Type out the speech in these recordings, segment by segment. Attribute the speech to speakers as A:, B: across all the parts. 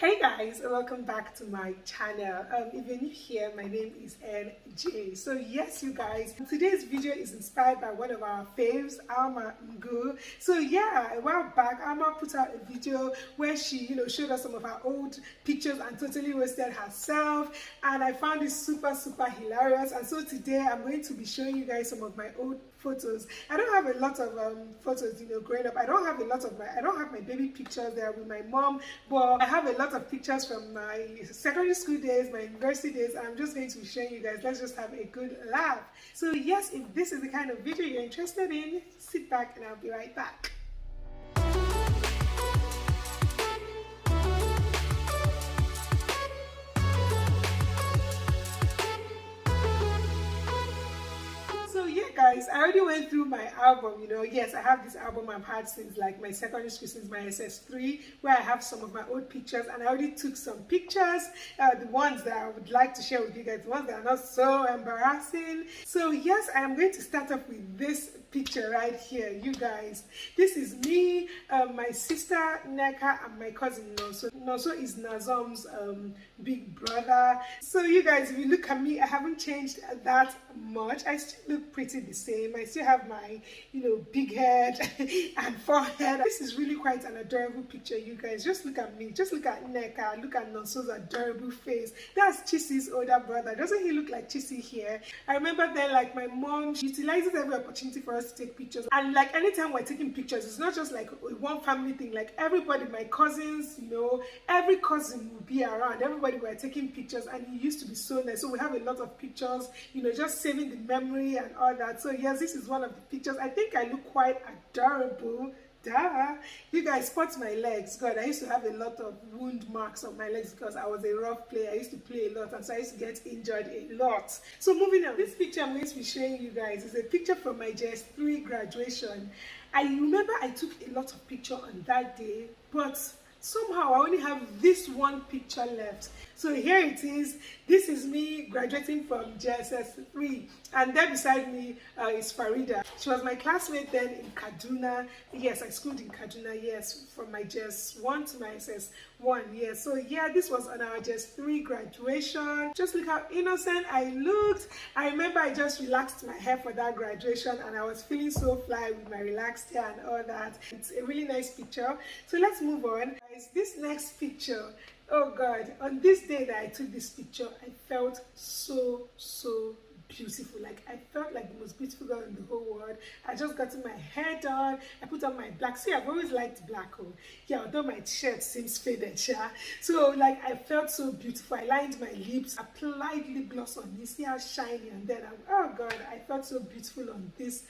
A: Hey guys, welcome back to my channel. If you're new here, my name is NJ. So yes, you guys, today's video is inspired by one of our faves, OWAMBÉ. So yeah, a while back, Alma put out a video where she, showed us some of her old pictures and totally roasted herself. And I found it super hilarious. And so today I'm going to be showing you guys some of my old photos. I don't have a lot of photos, growing up. I don't have my baby pictures there with my mom, but I have a lot of pictures from my secondary school days, my university days. I'm just going to be showing you guys. Let's just have a good laugh. So yes, if this is the kind of video you're interested in, sit back and I'll be right back. Guys, I already went through my album. Yes, I have this album I've had since like my secondary school, since my SS3, where I have some of my old pictures, and I already took some pictures, the ones that I would like to share with you guys, the ones that are not so embarrassing. So yes, I am going to start off with this picture right here, you guys. This is me, my sister Neka, and my cousin Noso. Noso is Nazom's big brother. So you guys, if you look at me, I haven't changed that much. I still look pretty the same. I still have my big head and forehead. This is really quite an adorable picture, you guys. Just look at me, just look at Neka, look at Noso's adorable face. That's Chisi's older brother. Doesn't he look like Chisi here? I remember then, like, my mom, she utilizes every opportunity for us to take pictures, and like anytime we're taking pictures, it's not just like one family thing. Like everybody, my cousins, every cousin will be around, everybody were taking pictures, and it used to be so nice. So we have a lot of pictures, just saving the memory and all that. So yes, this is one of the pictures. I think I look quite adorable. Duh. You guys, spot my legs. God, I used to have a lot of wound marks on my legs because I was a rough player. I used to play a lot, and so I used to get injured a lot. So moving on, this picture I'm going to be showing you guys is a picture from my JS3 graduation. I remember I took a lot of pictures on that day, but somehow I only have this one picture left. So here it is. This is me graduating from JSS3, and there beside me is Farida. She was my classmate then in Kaduna. Yes, I schooled in Kaduna, yes, from my JS1 to my SS1, yes. So yeah, this was on our JS3 graduation. Just look how innocent I looked. I remember I just relaxed my hair for that graduation, and I was feeling so fly with my relaxed hair and all that. It's a really nice picture. So let's move on. Guys, this next picture, oh God, on this day that I took this picture, I felt so beautiful. Like, I felt like the most beautiful girl in the whole world. I just got my hair done. I put on my black. See, I've always liked black. Oh yeah, although my shirt seems faded, so like I felt so beautiful. I lined my lips, applied lip gloss on me. See how shiny, and then oh God, I felt so beautiful on this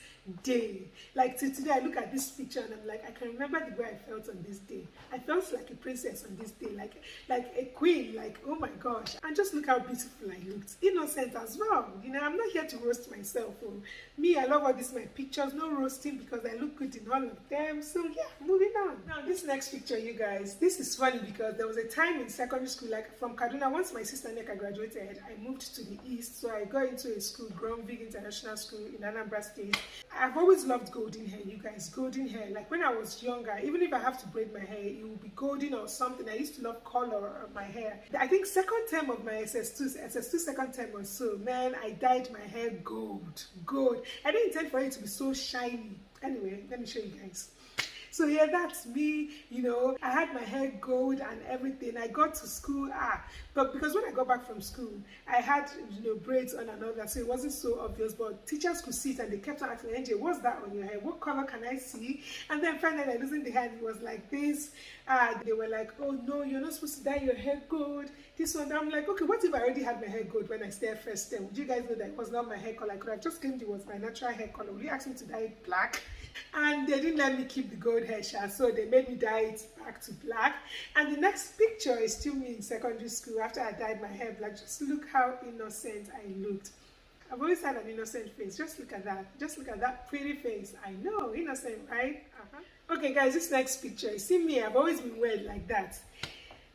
A: day. Like till today, I look at this picture and I'm like, I can remember the way I felt on this day. I felt like a princess on this day, like a queen. Like, oh my gosh, and just look how beautiful I looked, innocent as well. I'm not here to roast myself. Me, I love all this, my pictures, no roasting, because I look good in all of them. So yeah, moving on. Now this next picture, you guys, this is funny because there was a time in secondary school, like from Kaduna, once my sister Neka graduated, I moved to the east. So I got into a school, Big International School in Anambra State. I've always loved golden hair, you guys, golden hair. Like when I was younger, even if I have to braid my hair, it will be golden or something. I used to love color of my hair. I think second term of my SS2 second term or so, man, I dyed my hair gold. I didn't intend for it to be so shiny. Anyway, let me show you guys. So yeah, that's me. I had my hair gold and everything. I got to school, but because when I got back from school, I had braids on and all that, so it wasn't so obvious, but teachers could see it, and they kept on asking, NJ, what's that on your hair? What color can I see? And then finally I loosened the hair, and it was like this. They were like, oh no, you're not supposed to dye your hair gold, this one. I'm like, okay, what if I already had my hair gold when I started first term? Would you guys know that it was not my hair color? I could have just claimed it was my natural hair color. Would you ask me to dye it black? And they didn't let me keep the gold hair, so they made me dye it back to black. And the next picture is still me in secondary school after I dyed my hair black. Just look how innocent I looked. I've always had an innocent face. Just look at that. Just look at that pretty face. I know, innocent, right? Okay guys, this next picture, you see me, I've always been weird like that.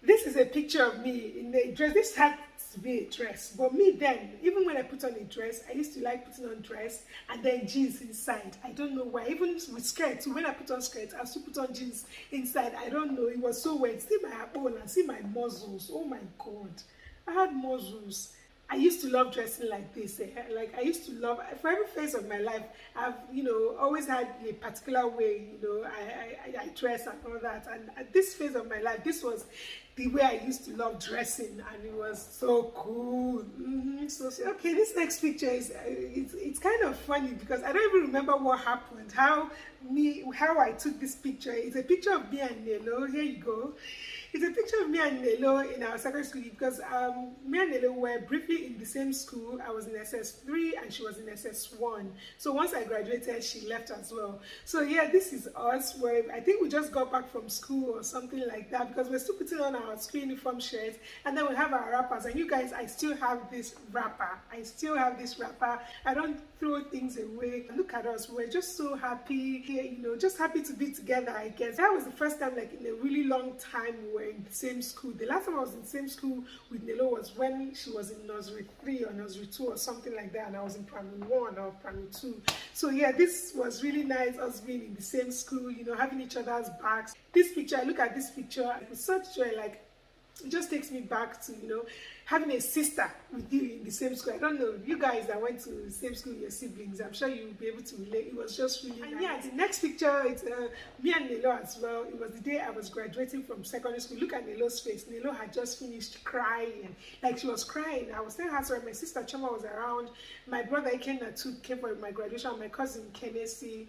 A: This is a picture of me in the dress. This hat to be a dress. But me then, even when I put on a dress, I used to like putting on dress and then jeans inside. I don't know why. Even with skirts, when I put on skirts, I still put on jeans inside. I don't know. It was so weird. See my apple and see my muscles. Oh my God. I had muscles. I used to love dressing like this. Like I used to love, for every phase of my life, I've, always had a particular way, I dress and all that. And at this phase of my life, this was the way I used to love dressing, and it was so cool. So okay, this next picture is it's kind of funny because I don't even remember what happened, how I took this picture. It's a picture of me and NELO. Here you go. It's a picture of me and NELO in our secondary school because me and NELO were briefly in the same school. I was in SS3 and she was in SS1. So once I graduated, she left as well. So yeah, this is us where I think we just got back from school or something like that because we're still putting on our school uniform shirts and then we have our wrappers. And you guys, I still have this wrapper. I don't throw things away. Look at us. We're just so happy, just happy to be together, I guess. That was the first time, like in a really long time, we were in the same school. The last time I was in the same school with NELO was when she was in nursery 3 or nursery 2 or something like that, and I was in primary 1 or primary 2. So yeah, this was really nice, us being in the same school, having each other's backs. This picture, I look at this picture, it was such joy. Like, it just takes me back to, having a sister with you in the same school. I don't know, you guys that went to the same school with your siblings, I'm sure you'll be able to relate. It was just really nice. Yeah, the next picture, it's me and NELO as well. It was the day I was graduating from secondary school. Look at NELO's face. NELO had just finished crying. Like, she was crying. I was telling her, sorry, my sister Choma was around. My brother Ikenna too came for my graduation, my cousin Kennesi.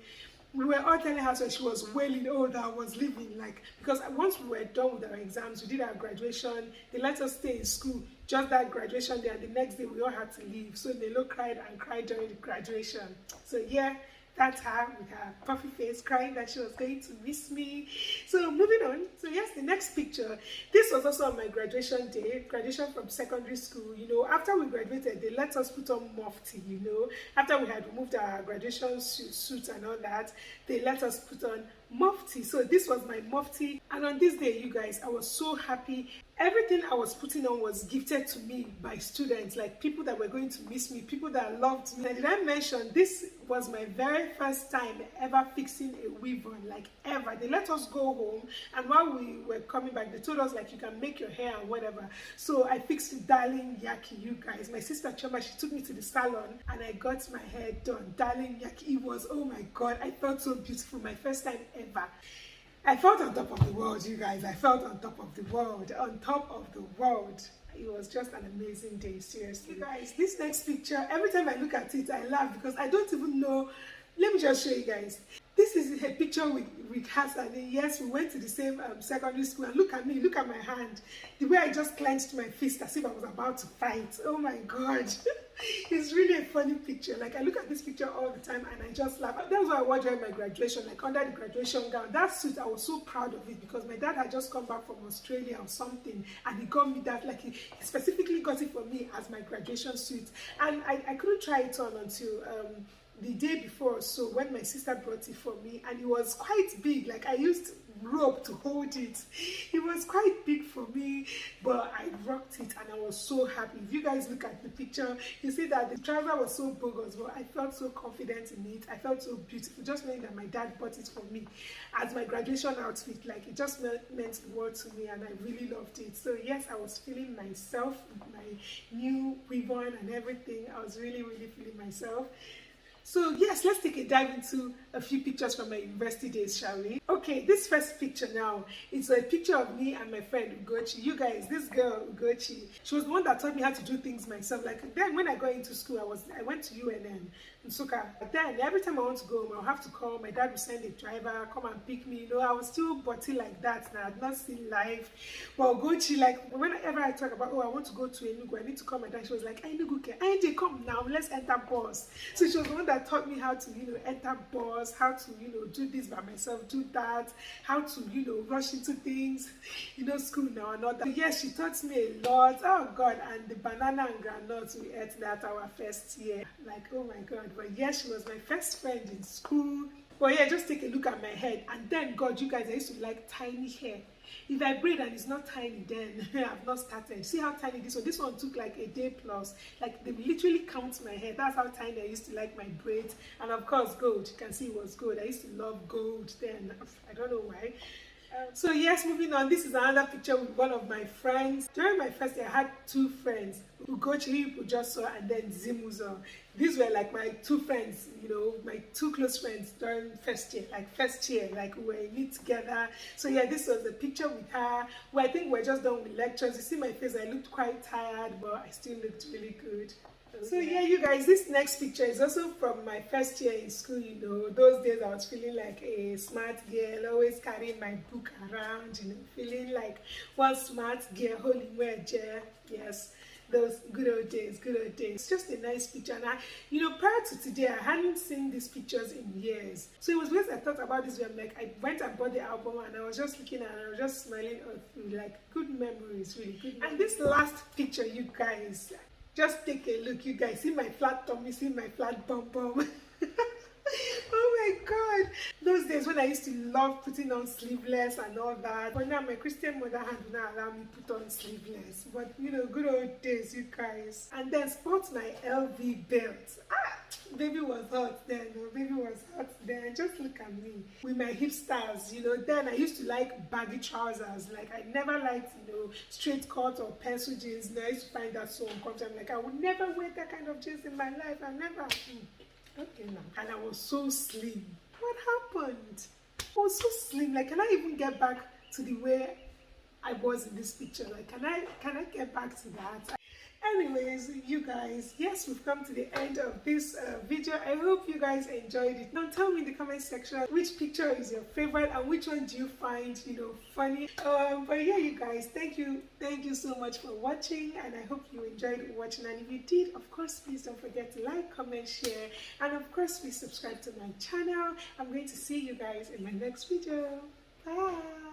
A: We were all telling her, so she was wailing, oh, that I was leaving. Like, because once we were done with our exams, we did our graduation, they let us stay in school, just that graduation day, and the next day we all had to leave. So NELO cried and cried during the graduation. So yeah, that's her with her puffy face crying that she was going to miss me. So moving on. So yes, the next picture. This was also on my graduation day, graduation from secondary school. After we graduated, they let us put on mufti, After we had removed our graduation suits and all that, they let us put on mufti. So this was my mufti. And on this day, you guys, I was so happy. Everything I was putting on was gifted to me by students, like people that were going to miss me, people that loved me. And did I mention, this was my very first time ever fixing a weave-on, like ever. They let us go home, and while we were coming back, they told us, like, you can make your hair and whatever. So I fixed the darling Yaki, you guys. My sister Choma, she took me to the salon, and I got my hair done. Darling Yaki, it was, oh my God, I felt so beautiful, my first time ever. I felt on top of the world, you guys. I felt on top of the world, on top of the world. It was just an amazing day, seriously. You guys, this next picture, every time I look at it, I laugh because I don't even know. Let me just show you guys. This is a picture with Hassan. Yes, we went to the same secondary school. And look at me, look at my hand. The way I just clenched my fist as if I was about to fight. Oh my God. It's really a funny picture. Like, I look at this picture all the time and I just laugh. That was what I wore during my graduation, like under the graduation gown. That suit, I was so proud of it because my dad had just come back from Australia or something, and he got me that, like he specifically got it for me as my graduation suit. And I couldn't try it on until the day before, so when my sister brought it for me, and it was quite big. Like, I used rope to hold it. It was quite big for me, but I rocked it and I was so happy. If you guys look at the picture, you see that the trouser was so bogus, but I felt so confident in it. I felt so beautiful, just knowing that my dad bought it for me as my graduation outfit. Like, it just meant the world to me, and I really loved it. So yes, I was feeling myself with my new weave-on and everything. I was really feeling myself. So yes, let's take a dive into a few pictures from my university days, shall we? Okay, this first picture now, it's a picture of me and my friend Ugochi. You guys, this girl Ugochi, she was the one that taught me how to do things myself. Like, then when I got into school, I went to UNN in Suka. But then every time I want to go home, I'll have to call. My dad would send a driver, come and pick me. I was still butty like that, and I had not seen life. But Ugochi, like, whenever I talk about, oh, I want to go to Enugu, I need to call my dad, she was like, Enugu, AJ, come now, let's enter bus. So she was the one that taught me how to, enter bus, how to, do this by myself, do that, how to, rush into things, school now and all that. Yes, she taught me a lot. Oh God, and the banana and granules we ate that our first year. Like, oh my God. But yes, she was my first friend in school. But yeah, just take a look at my head. And then, God, you guys, I used to like tiny hair. If I braid and it's not tiny, then I've not started. See how tiny this one took like a day plus. Like they literally count my hair. That's how tiny I used to like my braids. And of course gold, you can see it was gold. I used to love gold then. I don't know why. So yes, moving on, this is another picture with one of my friends. During my first year, I had two friends, Ugochi Pujoso and then Zimuzo. These were like my two friends, you know, my two close friends during first year, like we were in it together. So yeah, this was a picture with her, where I think we're just done with lectures. You see my face, I looked quite tired, but I still looked really good. So yeah, you guys, this next picture is also from my first year in school. You know, those days I was feeling like a smart girl, always carrying my book around, you know, feeling like one smart girl holding my chair. Yes, those good old days, good old days. It's just a nice picture. And you know, prior to today, I hadn't seen these pictures in years. So it was because I thought about this, I'm like, I went and bought the album and I was just looking at it and I was just smiling through, like, good memories, really good memories. And this last picture, you guys, just take a look, you guys. See my flat tummy, see my flat bum bum. Oh my god, those days when I used to love putting on sleeveless and all that, but now my Christian mother had not allowed me to put on sleeveless. But you know, good old days, you guys. And then sport my LV belt. Baby was hot then. Baby was hot then. Just look at me with my hipsters. You know, then I used to like baggy trousers. Like I never liked, you know, straight cut or pencil jeans. And I used to find that so uncomfortable. I'm like, I would never wear that kind of jeans in my life. I never. Okay now. And I was so slim. What happened? I was so slim. Like, can I even get back to the way I was in this picture? Like, can I get back to that? Anyways, you guys, yes, we've come to the end of this video. I hope you guys enjoyed it. Now tell me in the comment section which picture is your favorite and which one do you find, you know, funny. But yeah, you guys, thank you so much for watching, and I hope you enjoyed watching. And if you did, of course, please don't forget to like, comment, share, and of course please subscribe to my channel. I'm going to see you guys in my next video. Bye.